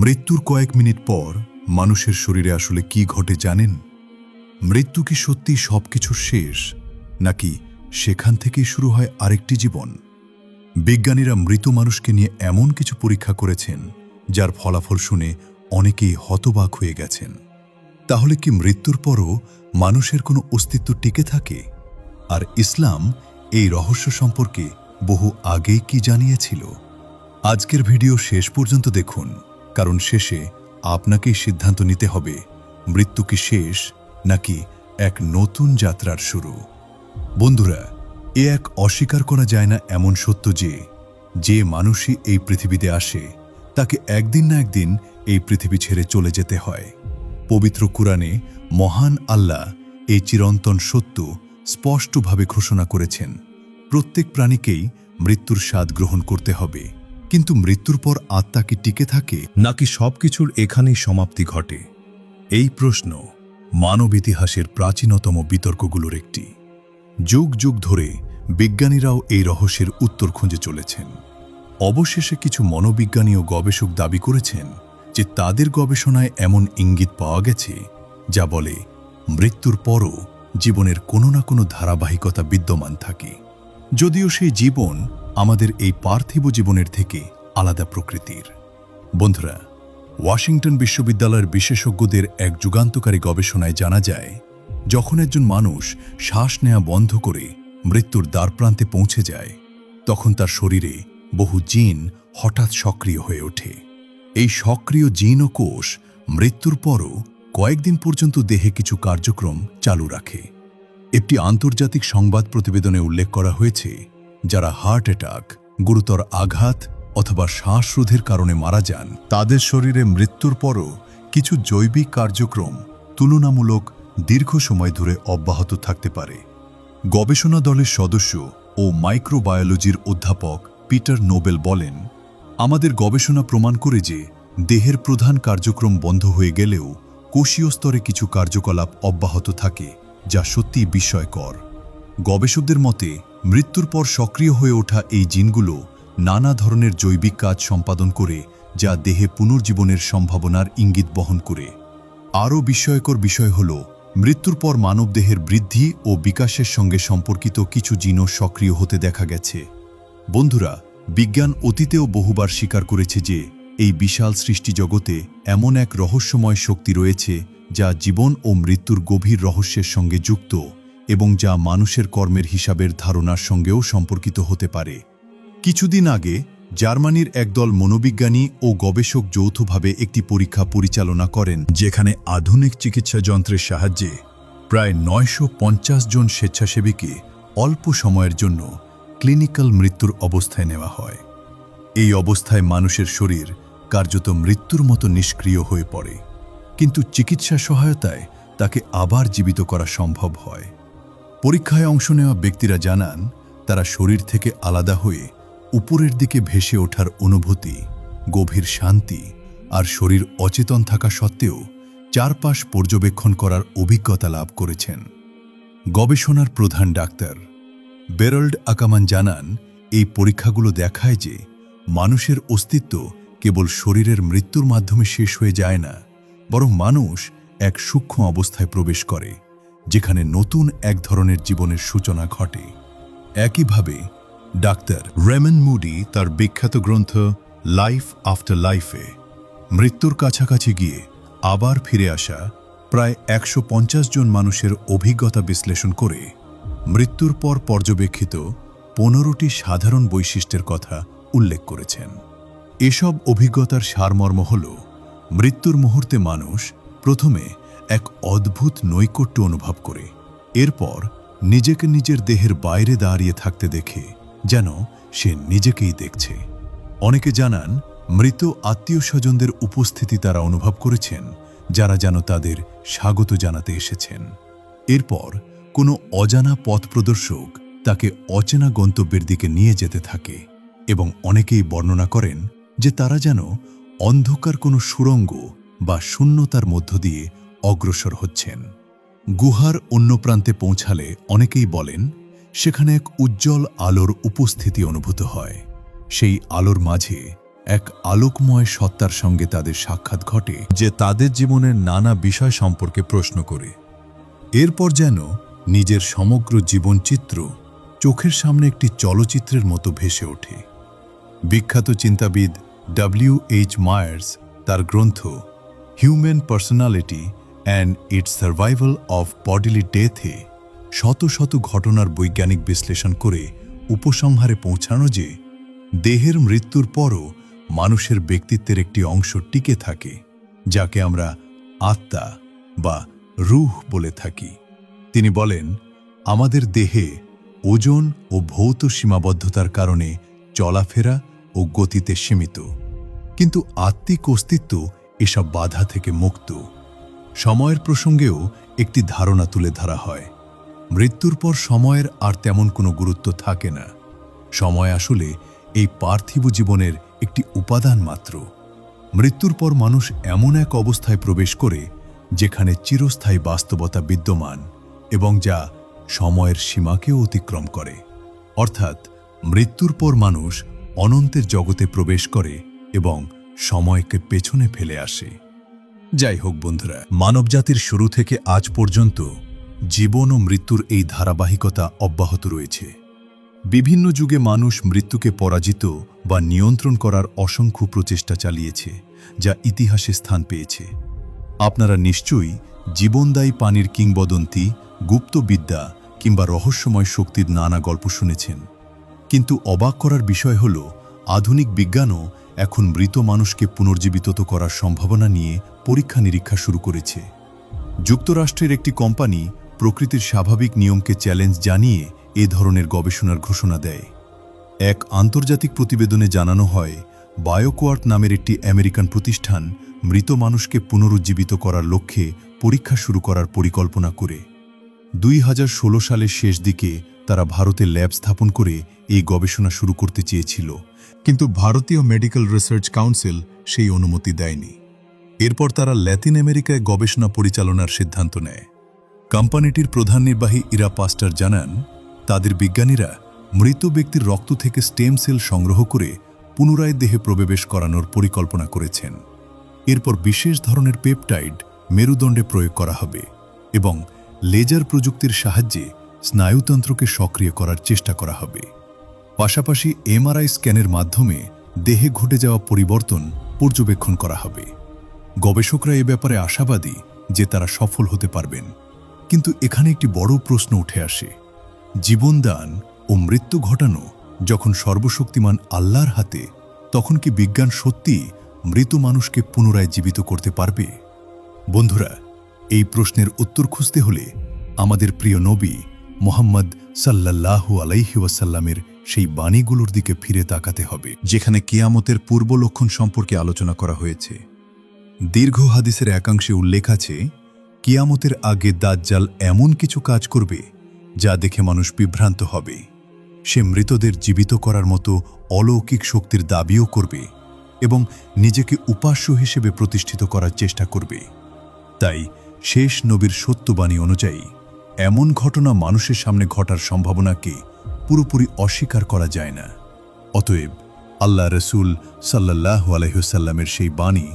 মৃত্যুর কয়েক মিনিট পর মানুষের শরীরে আসলে কি ঘটে জানেন? মৃত্যু কি সত্যি সবকিছুর শেষ, নাকি সেখান থেকেই শুরু হয় আরেকটি জীবন? বিজ্ঞানীরা মৃত মানুষকে নিয়ে এমন কিছু পরীক্ষা করেছেন যার ফলাফল শুনে অনেকেই হতবাক হয়ে গেছেন। তাহলে কি মৃত্যুর পরও মানুষের কোনো অস্তিত্ব টিকে থাকে? আর ইসলাম এই রহস্য সম্পর্কে বহু আগেই কি জানিয়েছিল? আজকের ভিডিও শেষ পর্যন্ত দেখুন, কারণ শেষে আপনাকেই সিদ্ধান্ত নিতে হবে মৃত্যু কি শেষ নাকি এক নতুন যাত্রার শুরু। বন্ধুরা, এ এক অস্বীকার করা যায় না এমন সত্য যে মানুষই এই পৃথিবীতে আসে তাকে একদিন না একদিন এই পৃথিবী ছেড়ে চলে যেতে হয়। পবিত্র কুরআনে মহান আল্লাহ এই চিরন্তন সত্য স্পষ্টভাবে ঘোষণা করেছেন। প্রত্যেক প্রাণীকেই মৃত্যুর স্বাদ গ্রহণ করতে হবে। কিন্তু মৃত্যুর পর আত্মা কি টিকে থাকে, নাকি সবকিছুর এখানেই সমাপ্তি ঘটে? এই প্রশ্ন মানব ইতিহাসের প্রাচীনতম বিতর্কগুলোর একটি। যুগ যুগ ধরে বিজ্ঞানীরাও এই রহস্যের উত্তর খুঁজে চলেছেন। অবশেষে কিছু মনোবিজ্ঞানী ও গবেষক দাবি করেছেন যে তাদের গবেষণায় এমন ইঙ্গিত পাওয়া গেছে যা বলে মৃত্যুর পরও জীবনের কোনো না কোনো ধারাবাহিকতা বিদ্যমান থাকে, যদিও সেই জীবন আমাদের এই পার্থিব জীবনের থেকে আলাদা প্রকৃতির। বন্ধুরা, ওয়াশিংটন বিশ্ববিদ্যালয়ের বিশেষজ্ঞদের এক যুগান্তকারী গবেষণায় জানা যায়, যখন একজন মানুষ শ্বাস নেওয়া বন্ধ করে মৃত্যুর দ্বারপ্রান্তে পৌঁছে যায়, তখন তার শরীরে বহু জিন হঠাৎ সক্রিয় হয়ে ওঠে। এই সক্রিয় জিন ও কোষ মৃত্যুর পরও কয়েকদিন পর্যন্ত দেহে কিছু কার্যক্রম চালু রাখে। একটি আন্তর্জাতিক সংবাদ প্রতিবেদনে উল্লেখ করা হয়েছে, যারা হার্ট অ্যাটাক, গুরুতর আঘাত অথবা শ্বাসরোধের কারণে মারা যান, তাদের শরীরে মৃত্যুর পরও কিছু জৈবিক কার্যক্রম তুলনামূলক দীর্ঘ সময় ধরে অব্যাহত থাকতে পারে। গবেষণা দলের সদস্য ও মাইক্রোবায়োলজির অধ্যাপক পিটার নোবেল বলেন, আমাদের গবেষণা প্রমাণ করে যে দেহের প্রধান কার্যক্রম বন্ধ হয়ে গেলেও কোষীয় স্তরে কিছু কার্যকলাপ অব্যাহত থাকে, যা সত্যিই বিস্ময়কর। গবেষকদের মতে মৃত্যুর পর সক্রিয় হয়ে ওঠা এই জিনগুলো নানা ধরনের জৈবিক কাজ সম্পাদন করে, যা দেহে পুনর্জীবনের সম্ভাবনার ইঙ্গিত বহন করে। আরও বিস্ময়কর বিষয় হল, মৃত্যুর পর মানবদেহের বৃদ্ধি ও বিকাশের সঙ্গে সম্পর্কিত কিছু জিনও সক্রিয় হতে দেখা গেছে। বন্ধুরা, বিজ্ঞান অতীতেও বহুবার স্বীকার করেছে যে এই বিশাল সৃষ্টি জগতে এমন এক রহস্যময় শক্তি রয়েছে যা জীবন ও মৃত্যুর গভীর রহস্যের সঙ্গে যুক্ত এবং যা মানুষের কর্মের হিসাবের ধারণার সঙ্গেও সম্পর্কিত হতে পারে। কিছুদিন আগে জার্মানির একদল মনোবিজ্ঞানী ও গবেষক যৌথভাবে একটি পরীক্ষা পরিচালনা করেন, যেখানে আধুনিক চিকিৎসা যন্ত্রের সাহায্যে প্রায় ৯৫০ জন স্বেচ্ছাসেবীকে অল্প সময়ের জন্য ক্লিনিক্যাল মৃত্যুর অবস্থায় নেওয়া হয়। এই অবস্থায় মানুষের শরীর কার্যত মৃত্যুর মতো নিষ্ক্রিয় হয়ে পড়ে, কিন্তু চিকিৎসা সহায়তায় তাকে আবার জীবিত করা সম্ভব হয়। পরীক্ষায় অংশ নেওয়া ব্যক্তিরা জানান, তারা শরীর থেকে আলাদা হয়ে উপরের দিকে ভেসে ওঠার অনুভূতি, গভীর শান্তি আর শরীর অচেতন থাকা সত্ত্বেও চারপাশ পর্যবেক্ষণ করার অভিজ্ঞতা লাভ করেছেন। গবেষণার প্রধান ডাক্তার বেরল্ড আকামান জানান, এই পরীক্ষাগুলো দেখায় যে মানুষের অস্তিত্ব কেবল শরীরের মৃত্যুর মাধ্যমে শেষ হয়ে যায় না, বরং মানুষ এক সূক্ষ্ম অবস্থায় প্রবেশ করে, যেখানে নতুন এক ধরনের জীবনের সূচনা ঘটে। একইভাবে ডাক্তার রেমন মুডি তার বিখ্যাত গ্রন্থ লাইফ আফটার লাইফে মৃত্যুর কাছাকাছি গিয়ে আবার ফিরে আসা প্রায় ১৫০ জন মানুষের অভিজ্ঞতা বিশ্লেষণ করে মৃত্যুর পর পর্যবেক্ষিত ১৫টি সাধারণ বৈশিষ্ট্যের কথা উল্লেখ করেছেন। এসব অভিজ্ঞতার সারমর্ম হল, মৃত্যুর মুহূর্তে মানুষ প্রথমে এক অদ্ভুত নৈকট্য অনুভব করে, এরপর নিজেকে নিজের দেহের বাইরে দাঁড়িয়ে থাকতে দেখে যেন সে নিজেকেই দেখছে। অনেকে জানান, মৃত আত্মীয় স্বজনদের উপস্থিতি তারা অনুভব করেছেন, যারা যেন তাদের স্বাগত জানাতে এসেছেন। এরপর কোনো অজানা পথ প্রদর্শক তাকে অচেনা গন্তব্যের দিকে নিয়ে যেতে থাকে, এবং অনেকেই বর্ণনা করেন যে তারা যেন অন্ধকার কোনো সুড়ঙ্গ বা শূন্যতার মধ্য দিয়ে অগ্রসর হচ্ছেন। গুহার অন্য প্রান্তে পৌঁছালে অনেকেই বলেন, সেখানে এক উজ্জ্বল আলোর উপস্থিতি অনুভূত হয়। সেই আলোর মাঝে এক আলোকময় সত্তার সঙ্গে তাদের সাক্ষাৎ ঘটে, যে তাদের জীবনের নানা বিষয় সম্পর্কে প্রশ্ন করে। এরপর যেন নিজের সমগ্র জীবনচিত্র চোখের সামনে একটি চলচ্চিত্রের মতো ভেসে ওঠে। বিখ্যাত চিন্তাবিদ W.H. মায়ার্স তার গ্রন্থ human personality and its survival of bodily ডেথে শত শত ঘটনার বৈজ্ঞানিক বিশ্লেষণ করে উপসংহারে পৌঁছানো যে দেহের মৃত্যুর পরও মানুষের ব্যক্তিত্বের একটি অংশ টিকে থাকে, যাকে আমরা আত্মা বা রূহ বলে থাকি। তিনি বলেন, আমাদের দেহে ওজন ও ভৌত সীমাবদ্ধতার কারণে চলাফেরা ও গতিতে সীমিত, কিন্তু আত্মিক অস্তিত্ব এসব বাধা থেকে মুক্ত। সময়ের প্রসঙ্গেও একটি ধারণা তুলে ধরা হয়, মৃত্যুর পর সময়ের আর তেমন কোনো গুরুত্ব থাকে না। সময় আসলে এই পার্থিব জীবনের একটি উপাদান মাত্র। মৃত্যুর পর মানুষ এমন এক অবস্থায় প্রবেশ করে যেখানে চিরস্থায়ী বাস্তবতা বিদ্যমান এবং যা সময়ের সীমাকেও অতিক্রম করে। অর্থাৎ মৃত্যুর পর মানুষ অনন্তের জগতে প্রবেশ করে এবং সময়কে পেছনে ফেলে আসে। যাই হোক বন্ধুরা, মানবজাতির শুরু থেকে আজ পর্যন্ত জীবন ও মৃত্যুর এই ধারাবাহিকতা অব্যাহত রয়েছে। বিভিন্ন যুগে মানুষ মৃত্যুকে পরাজিত বা নিয়ন্ত্রণ করার অসংখ্য প্রচেষ্টা চালিয়েছে, যা ইতিহাসে স্থান পেয়েছে। আপনারা নিশ্চয়ই জীবনদায়ী পানির কিংবদন্তি, গুপ্তবিদ্যা কিংবা রহস্যময় শক্তির নানা গল্প শুনেছেন। কিন্তু অবাক করার বিষয় হল, আধুনিক বিজ্ঞানও এখন মৃত মানুষকে পুনর্জীবিত করার সম্ভাবনা নিয়ে পরীক্ষা নিরীক্ষা শুরু করেছে। যুক্তরাষ্ট্রের একটি কোম্পানি প্রকৃতির স্বাভাবিক নিয়মকে চ্যালেঞ্জ জানিয়ে এ ধরনের গবেষণার ঘোষণা দেয়। এক আন্তর্জাতিক প্রতিবেদনে জানানো হয়, বায়োকোয়ার্ট নামের একটি আমেরিকান প্রতিষ্ঠান মৃত মানুষকে পুনরুজ্জীবিত করার লক্ষ্যে পরীক্ষা শুরু করার পরিকল্পনা করে 2016 সালের শেষ দিকে তারা ভারতে ল্যাব স্থাপন করে এই গবেষণা শুরু করতে চেয়েছিল, কিন্তু ভারতীয় মেডিকেল রিসার্চ কাউন্সিল সেই অনুমতি দেয়নি। এরপর তারা ল্যাতিন আমেরিকায় গবেষণা পরিচালনার সিদ্ধান্ত নেয়। কোম্পানিটির প্রধান নির্বাহী ইরা পাস্টার জানান, তাদের বিজ্ঞানীরা মৃত ব্যক্তির রক্ত থেকে স্টেম সেল সংগ্রহ করে পুনরায় দেহে প্রবেশ করানোর পরিকল্পনা করেছেন। এরপর বিশেষ ধরনের পেপটাইড মেরুদণ্ডে প্রয়োগ করা হবে এবং লেজার প্রযুক্তির সাহায্যে স্নায়ুতন্ত্রকে সক্রিয় করার চেষ্টা করা হবে। পাশাপাশি এমআরআই স্ক্যানের মাধ্যমে দেহে ঘটে যাওয়া পরিবর্তন পর্যবেক্ষণ করা হবে। গবেষকরা এ ব্যাপারে আশাবাদী যে তারা সফল হতে পারবেন। কিন্তু এখানে একটি বড় প্রশ্ন উঠে আসে, জীবনদান ও মৃত্যু ঘটানো যখন সর্বশক্তিমান আল্লাহর হাতে, তখন কি বিজ্ঞান সত্যি মৃত মানুষকে পুনরায় জীবিত করতে পারবে? বন্ধুরা, এই প্রশ্নের উত্তর খুঁজতে হলে আমাদের প্রিয় নবী মুহাম্মদ সাল্লাল্লাহু আলাইহি ওয়াসাল্লামের সেই বাণীগুলোর দিকে ফিরে তাকাতে হবে, যেখানে কিয়ামতের পূর্ব লক্ষণ সম্পর্কে আলোচনা করা হয়েছে। দীর্ঘ হাদিসের একাংশে উল্লেখ আছে, কিয়ামতের আগে দাজ্জাল এমন কিছু কাজ করবে যা দেখে মানুষ বিভ্রান্ত হবে। সে মৃতদের জীবিত করার মতো অলৌকিক শক্তির দাবিও করবে এবং নিজেকে উপাস্য হিসেবে প্রতিষ্ঠিত করার চেষ্টা করবে। তাই শেষ নবীর সত্যবাণী অনুযায়ী এমন ঘটনা মানুষের সামনে ঘটার সম্ভাবনাকে পুরোপুরি অস্বীকার করা যায় না। অতএব আল্লাহ রসুল সাল্লাল্লাহু আলাইহি ওয়াসাল্লামের সেই বাণী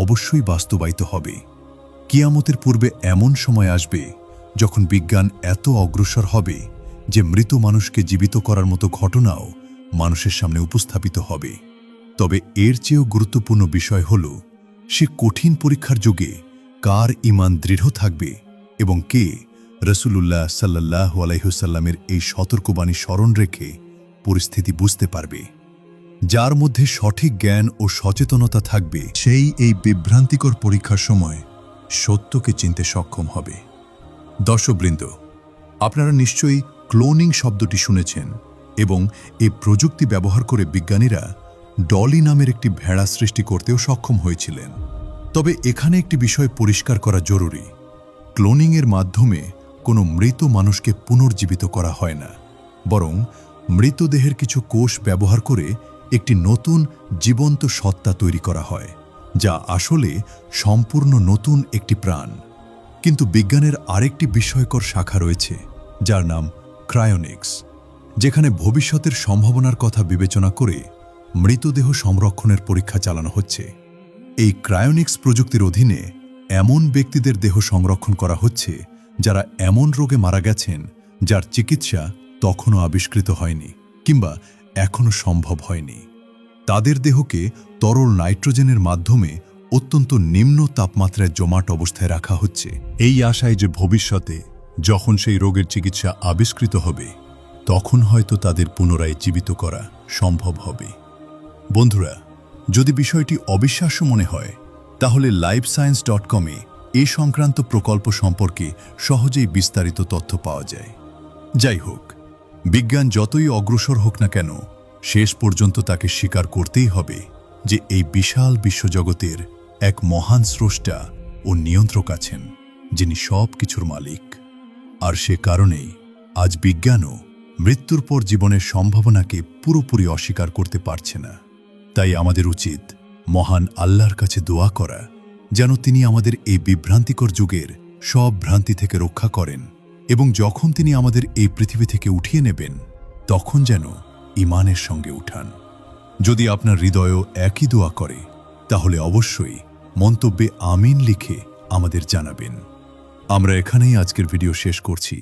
অবশ্যই বাস্তবায়িত হবে। কিয়ামতের পূর্বে এমন সময় আসবে যখন বিজ্ঞান এত অগ্রসর হবে যে মৃত মানুষকে জীবিত করার মতো ঘটনাও মানুষের সামনে উপস্থাপিত হবে। তবে এর চেয়েও গুরুত্বপূর্ণ বিষয় হল, সে কঠিন পরীক্ষার যুগে কার ঈমান দৃঢ় থাকবে এবং কে রাসূলুল্লাহ সাল্লাল্লাহু আলাইহি ওয়াসাল্লামের এই সতর্কবাণী স্মরণ রেখে পরিস্থিতি বুঝতে পারবে। যার মধ্যে সঠিক জ্ঞান ও সচেতনতা থাকবে, সেই এই বিভ্রান্তিকর পরীক্ষার সময় সত্যকে চিনতে সক্ষম হবে। দর্শকবৃন্দ, আপনারা নিশ্চয়ই ক্লোনিং শব্দটি শুনেছেন এবং এই প্রযুক্তি ব্যবহার করে বিজ্ঞানীরা ডলি নামের একটি ভেড়া সৃষ্টি করতেও সক্ষম হয়েছিলেন। তবে এখানে একটি বিষয় পরিষ্কার করা জরুরি, ক্লোনিংয়ের মাধ্যমে কোনো মৃত মানুষকে পুনর্জীবিত করা হয় না, বরং মৃতদেহের কিছু কোষ ব্যবহার করে একটি নতুন জীবন্ত সত্তা তৈরি করা হয়, যা আসলে সম্পূর্ণ নতুন একটি প্রাণ। কিন্তু বিজ্ঞানের আরেকটি বিস্ময়কর শাখা রয়েছে, যার নাম ক্রায়োনিক্স, যেখানে ভবিষ্যতের সম্ভাবনার কথা বিবেচনা করে মৃতদেহ সংরক্ষণের পরীক্ষা চালানো হচ্ছে। এই ক্রায়োনিক্স প্রযুক্তির অধীনে এমন ব্যক্তিদের দেহ সংরক্ষণ করা হচ্ছে যারা এমন রোগে মারা গেছেন যার চিকিৎসা তখনও আবিষ্কৃত হয়নি কিংবা এখনও সম্ভব হয়নি। তাদের দেহকে তরল নাইট্রোজেনের মাধ্যমে অত্যন্ত নিম্ন তাপমাত্রায় জমাট অবস্থায় রাখা হচ্ছে, এই আশায় যে ভবিষ্যতে যখন সেই রোগের চিকিৎসা আবিষ্কৃত হবে তখন হয়তো তাদের পুনরায় জীবিত করা সম্ভব হবে। বন্ধুরা, যদি বিষয়টি অবিশ্বাস্য মনে হয় তাহলে lifescience.com-এ এ সংক্রান্ত প্রকল্প সম্পর্কে সহজেই বিস্তারিত তথ্য পাওয়া যায়। যাই হোক, বিজ্ঞান যতই অগ্রসর হোক না কেন, শেষ পর্যন্ত তাকে স্বীকার করতেই হবে যে এই বিশাল বিশ্বজগতের এক মহান স্রষ্টা ও নিয়ন্ত্রক আছেন, যিনি সব কিছুর মালিক। আর সে কারণেই আজ বিজ্ঞানও মৃত্যুর পর জীবনের সম্ভাবনাকে পুরোপুরি অস্বীকার করতে পারছে না। তাই আমাদের উচিত মহান আল্লাহর কাছে দোয়া করা, যেন তিনি আমাদের এই বিভ্রান্তিকর যুগের সব ভ্রান্তি থেকে রক্ষা করেন এবং যখন তিনি আমাদের এই পৃথিবী থেকে উঠিয়ে নেবেন তখন যেন ঈমানের সঙ্গে উঠান। যদি আপনার হৃদয়ও একই দোয়া করে তাহলে অবশ্যই মন্তব্যে আমিন লিখে আমাদের জানাবেন। আমরা এখানেই আজকের ভিডিও শেষ করছি।